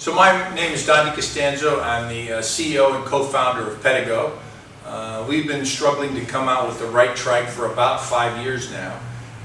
So my name is Don Dicostanzo. I'm the CEO and co-founder of Pedego. We've been struggling to come out with the right trike for about 5 years now.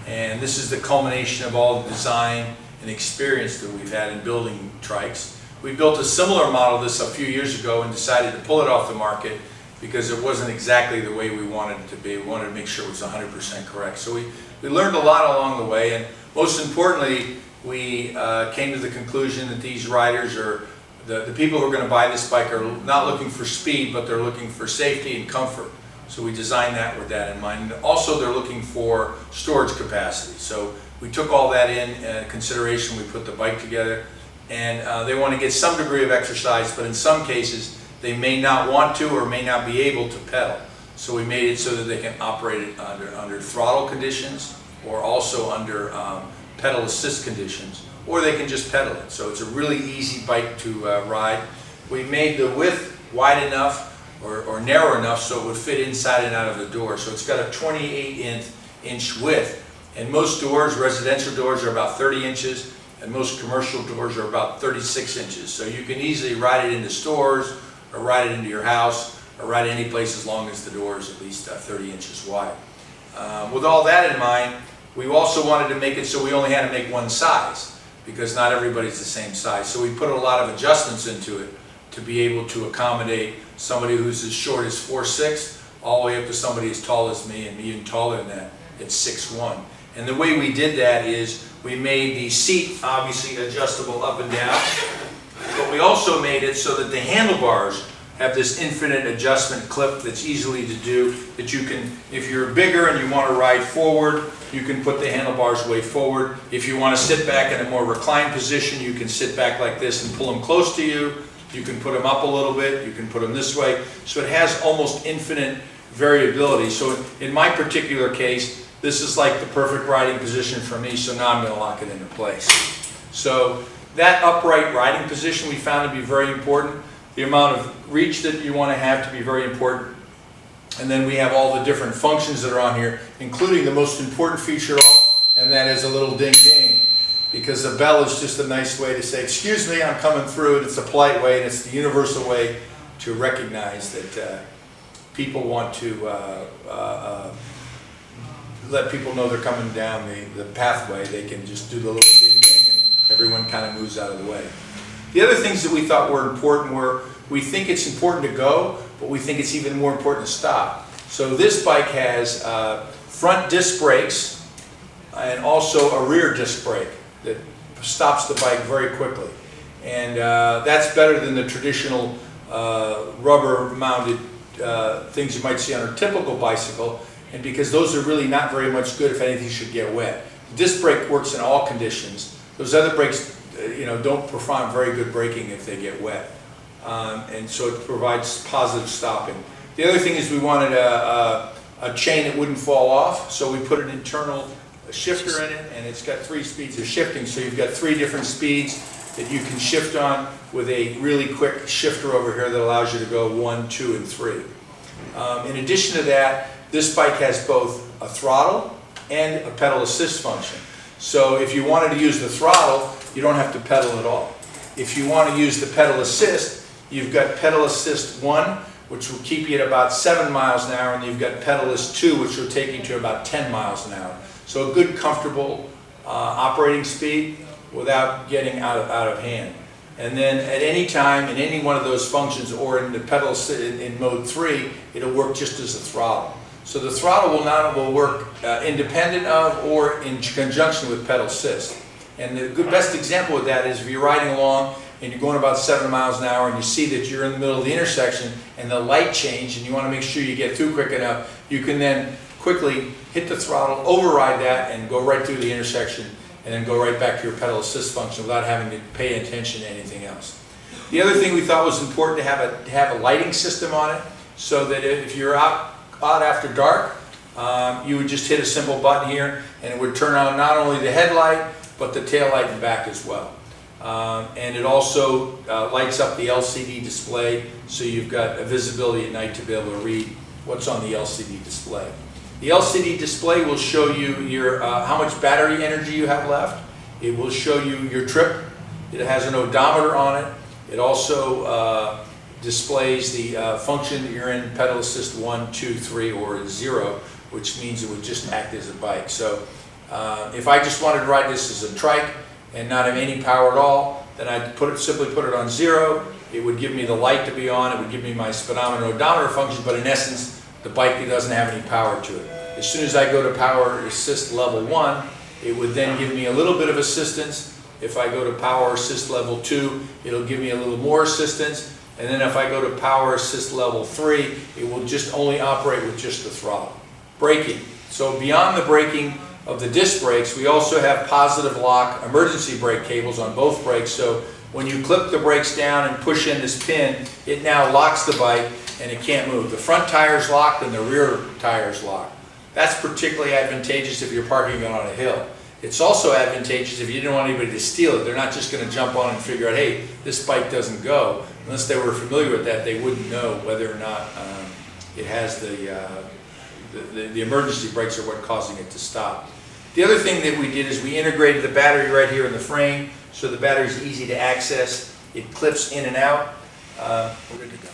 And this is the culmination of all the design and experience that we've had in building trikes. We built a similar model this a few years ago and decided to pull it off the market because it wasn't exactly the way we wanted it to be. We wanted to make sure it was 100% correct. So we learned a lot along the way, and most importantly, we came to the conclusion that these riders are, the people who are going to buy this bike are not looking for speed, but they're looking for safety and comfort. So we designed that with that in mind. And also they're looking for storage capacity. So we took all that in consideration. We put the bike together, and they want to get some degree of exercise, but in some cases they may not want to or may not be able to pedal. So we made it so that they can operate it under throttle conditions, or also under pedal assist conditions, or they can just pedal it. So it's a really easy bike to ride. We made the width wide enough or narrow enough so it would fit inside and out of the door. So it's got a 28-inch width, and most doors, residential doors, are about 30 inches, and most commercial doors are about 36 inches. So you can easily ride it into stores, or ride it into your house, or ride it any place as long as the door is at least 30 inches wide. With all that in mind, we also wanted to make it so we only had to make one size, because not everybody's the same size. So we put a lot of adjustments into it to be able to accommodate somebody who's as short as 4'6", all the way up to somebody as tall as me, and even taller than that at 6'1". And the way we did that is we made the seat obviously adjustable up and down, but we also made it so that the handlebars have this infinite adjustment clip that's easily to do, that you can, if you're bigger and you want to ride forward, you can put the handlebars way forward. If you want to sit back in a more reclined position, you can sit back like this and pull them close to you. You can put them up a little bit, you can put them this way. So it has almost infinite variability. So in my particular case, this is like the perfect riding position for me, so now I'm going to lock it into place. So that upright riding position we found to be very important. The amount of reach that you want to have to be very important. And then we have all the different functions that are on here, including the most important feature of all, and that is a little ding-ding. Because a bell is just a nice way to say, excuse me, I'm coming through, and it's a polite way, and it's the universal way to recognize that people want to let people know they're coming down the pathway. They can just do the little ding-ding, and everyone kind of moves out of the way. The other things that we thought were important were, we think it's important to go, but we think it's even more important to stop. So this bike has front disc brakes and also a rear disc brake that stops the bike very quickly. And that's better than the traditional rubber-mounted things you might see on a typical bicycle, and because those are really not very much good if anything should get wet. The disc brake works in all conditions. Those other brakes don't perform very good braking if they get wet. And so it provides positive stopping. The other thing is we wanted a chain that wouldn't fall off, so we put an internal shifter in it, and it's got 3 speeds of shifting, so you've got 3 different speeds that you can shift on with a really quick shifter over here that allows you to go 1, 2, and 3. In addition to that, this bike has both a throttle and a pedal assist function. So if you wanted to use the throttle, you don't have to pedal at all. If you want to use the pedal assist, you've got pedal assist 1, which will keep you at about 7 miles an hour, and you've got pedal assist 2, which will take you to about 10 miles an hour. So a good, comfortable operating speed without getting out of hand. And then at any time, in any one of those functions, or in the pedal assist in mode 3, it'll work just as a throttle. So the throttle will work independent of or in conjunction with pedal assist. And the best example of that is if you're riding along and you're going about 7 miles an hour and you see that you're in the middle of the intersection and the light changed and you want to make sure you get through quick enough, you can then quickly hit the throttle, override that, and go right through the intersection, and then go right back to your pedal assist function without having to pay attention to anything else. The other thing we thought was important to have a lighting system on it, so that if you're out after dark, you would just hit a simple button here, and it would turn on not only the headlight, but the tail light and back as well. And it also lights up the LCD display, so you've got a visibility at night to be able to read what's on the LCD display. The LCD display will show you your how much battery energy you have left. It will show you your trip. It has an odometer on it. It also displays the function that you're in pedal assist 1, 2, 3, or 0, which means it would just act as a bike. So if I just wanted to ride this as a trike and not have any power at all, then I'd simply put it on 0. It would give me the light to be on, it would give me my speedometer and odometer function, but in essence, the bike doesn't have any power to it. As soon as I go to power assist level 1, it would then give me a little bit of assistance. If I go to power assist level 2, it'll give me a little more assistance. And then if I go to power assist level 3, it will just only operate with just the throttle. Braking. So beyond the braking of the disc brakes, we also have positive lock emergency brake cables on both brakes. So when you clip the brakes down and push in this pin, it now locks the bike and it can't move. The front tire's locked and the rear tire's locked. That's particularly advantageous if you're parking on a hill. It's also advantageous if you didn't want anybody to steal it. They're not just going to jump on and figure out, hey, this bike doesn't go. Unless they were familiar with that, they wouldn't know whether or not it has the emergency brakes are what causing it to stop. The other thing that we did is we integrated the battery right here in the frame, so the battery is easy to access. It clips in and out. We're good to go.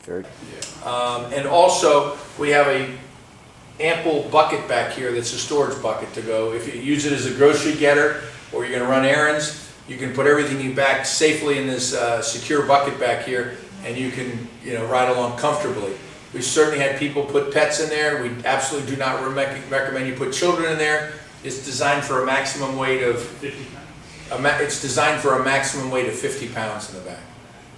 Very good. And also, we have a ample bucket back here that's a storage bucket to go. If you use it as a grocery getter or you're going to run errands, you can put everything you back safely in this secure bucket back here, and you can ride along comfortably. We've certainly had people put pets in there. We absolutely do not recommend you put children in there. It's designed for a maximum weight of 50 pounds. It's designed for a maximum weight of 50 pounds in the back.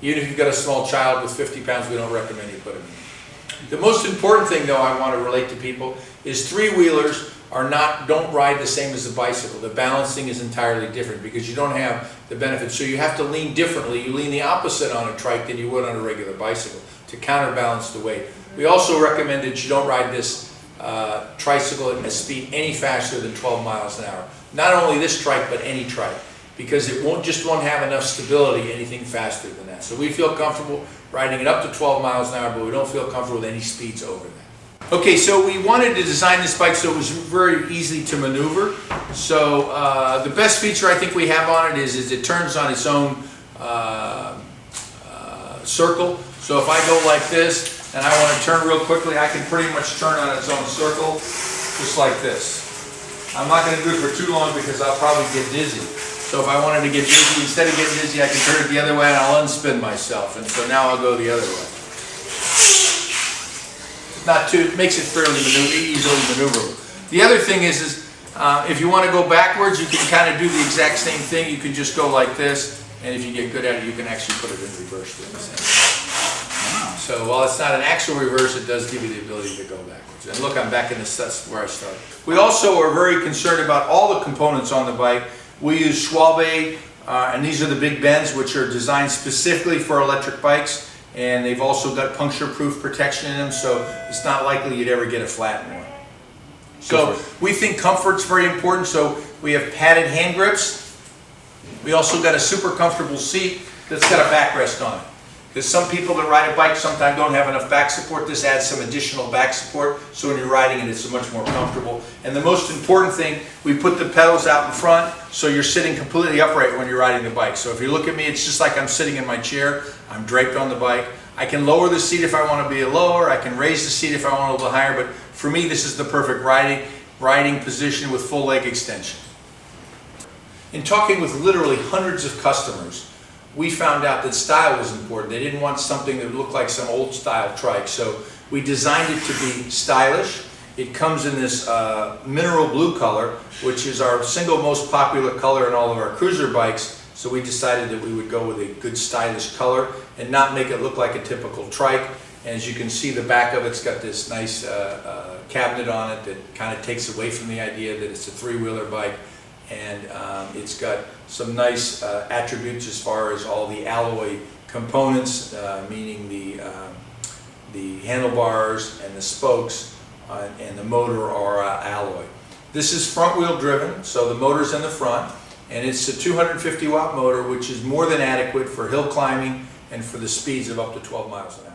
Even if you've got a small child with 50 pounds, we don't recommend you put them in. The most important thing, though, I want to relate to people is three-wheelers don't ride the same as a bicycle. The balancing is entirely different because you don't have the benefits. So you have to lean differently. You lean the opposite on a trike than you would on a regular bicycle to counterbalance the weight. We also recommend that you don't ride this tricycle at a speed any faster than 12 miles an hour. Not only this trike, but any trike, because it won't have enough stability anything faster than that. So we feel comfortable riding it up to 12 miles an hour, but we don't feel comfortable with any speeds over that. Okay, so we wanted to design this bike so it was very easy to maneuver. So the best feature I think we have on it is it turns on its own circle. So if I go like this and I want to turn real quickly, I can pretty much turn on its own circle just like this. I'm not going to do it for too long because I'll probably get dizzy. So if I wanted to get dizzy, instead of getting dizzy, I can turn it the other way and I'll unspin myself. And so now I'll go the other way. It makes it fairly easily maneuverable. The other thing is if you want to go backwards, you can kind of do the exact same thing. You can just go like this, and if you get good at it, you can actually put it in reverse. So while it's not an actual reverse, it does give you the ability to go backwards. And look, I'm back in this, that's where I started. We also are very concerned about all the components on the bike. We use Schwalbe, and these are the big bends, which are designed specifically for electric bikes. And they've also got puncture-proof protection in them, so it's not likely you'd ever get a flat one. So we think comfort's very important, so we have padded hand grips. We also got a super comfortable seat that's got a backrest on it. Because some people that ride a bike sometimes don't have enough back support. This adds some additional back support, so when you're riding it, it's much more comfortable. And the most important thing, we put the pedals out in front, so you're sitting completely upright when you're riding the bike. So if you look at me, it's just like I'm sitting in my chair. I'm draped on the bike. I can lower the seat if I want to be lower. I can raise the seat if I want a little higher. But for me, this is the perfect riding position with full leg extension. In talking with literally hundreds of customers, we found out that style was important. They didn't want something that looked like some old style trike. So we designed it to be stylish. It comes in this mineral blue color, which is our single most popular color in all of our cruiser bikes. So we decided that we would go with a good stylish color and not make it look like a typical trike. And as you can see, the back of it's got this nice cabinet on it that kind of takes away from the idea that it's a three-wheeler bike. And it's got some nice attributes as far as all the alloy components, meaning the handlebars and the spokes and the motor are alloy. This is front-wheel driven, so the motor's in the front, and it's a 250-watt motor, which is more than adequate for hill climbing and for the speeds of up to 12 miles an hour.